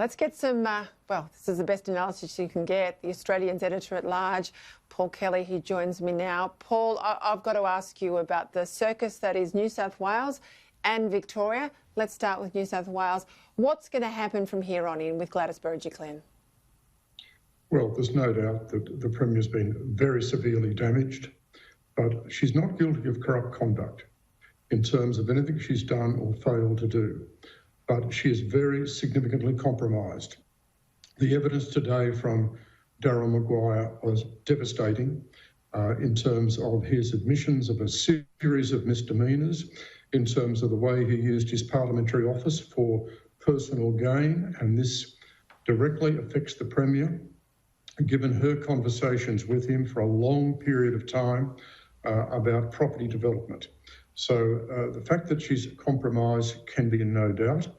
Let's get some, well, this is the best analysis you can get. The Australian's editor-at-large, Paul Kelly, who joins me now. Paul, I've got to ask you about the circus that is New South Wales and Victoria. Let's start with New South Wales. What's going to happen from here on in with Gladys Berejiklian? Well, there's no doubt that the Premier's been very severely damaged, but she's not guilty of corrupt conduct in terms of anything she's done or failed to do. But she is very significantly compromised. The evidence today from Daryl Maguire was devastating in terms of his admissions of a series of misdemeanors, in terms of the way he used his parliamentary office for personal gain, and this directly affects the Premier, given her conversations with him for a long period of time about property development. So the fact that she's compromised can be in no doubt.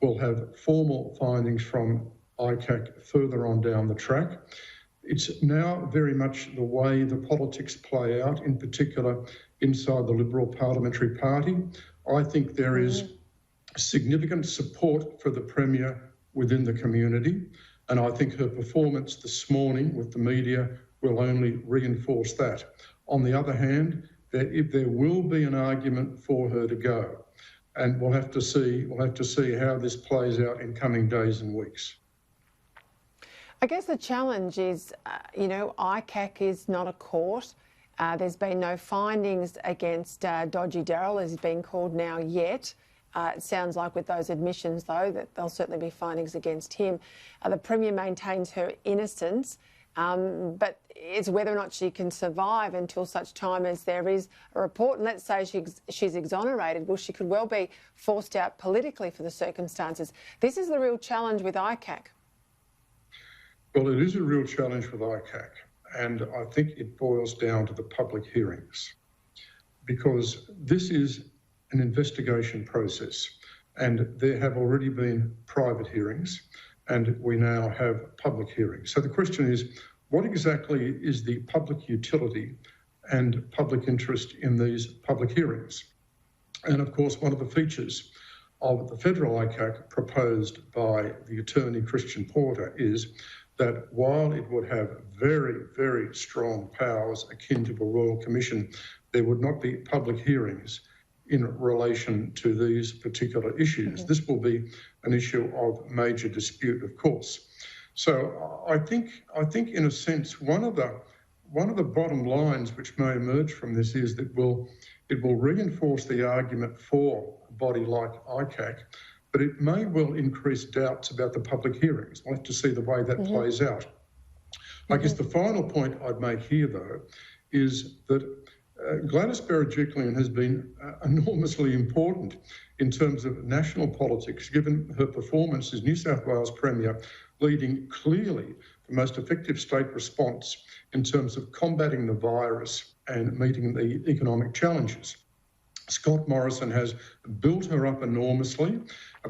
We'll have formal findings from ICAC further on down the track. It's now very much the way the politics play out, in particular inside the Liberal Parliamentary Party. I think there is significant support for the Premier within the community, and I think her performance this morning with the media will only reinforce that. On the other hand, if there will be an argument for her to go, and we'll have to see how this plays out in coming days and weeks. I guess the challenge is, ICAC is not a court. There's been no findings against Dodgy Daryl, as he's been called now, yet. It sounds like with those admissions, though, that there'll certainly be findings against him. The Premier maintains her innocence, but it's whether or not she can survive until such time as there is a report. And let's say she's exonerated. Well, she could well be forced out politically for the circumstances. This is the real challenge with ICAC. Well, it is a real challenge with ICAC, and I think it boils down to the public hearings, because this is an investigation process, and there have already been private hearings, and we now have public hearings. So the question is, what exactly is the public utility and public interest in these public hearings? And of course, one of the features of the federal ICAC proposed by the attorney Christian Porter is that while it would have very, very strong powers akin to a royal commission, there would not be public hearings in relation to these particular issues. This will be an issue of major dispute, of course. So I think in a sense, one of the bottom lines which may emerge from this is that it will reinforce the argument for a body like ICAC, but it may well increase doubts about the public hearings. We'll have to see the way that plays out. I guess the final point I'd make here, though, is that Gladys Berejiklian has been enormously important in terms of national politics, given her performance as New South Wales Premier, leading clearly the most effective state response in terms of combating the virus and meeting the economic challenges. Scott Morrison has built her up enormously,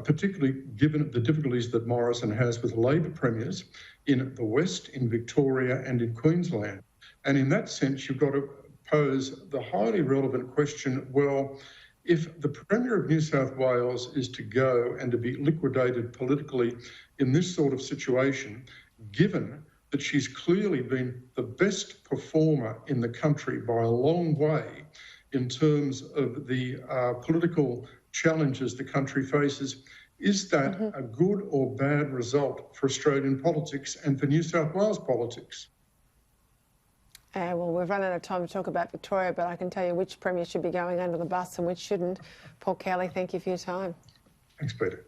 particularly given the difficulties that Morrison has with Labor premiers in the West, in Victoria and in Queensland. And in that sense, you've got to pose the highly relevant question, well, if the Premier of New South Wales is to go and to be liquidated politically in this sort of situation, given that she's clearly been the best performer in the country by a long way in terms of the political challenges the country faces, is that a good or bad result for Australian politics and for New South Wales politics? Well, we've run out of time to talk about Victoria, but I can tell you which Premier should be going under the bus and which shouldn't. Paul Kelly, thank you for your time. Thanks, Peter.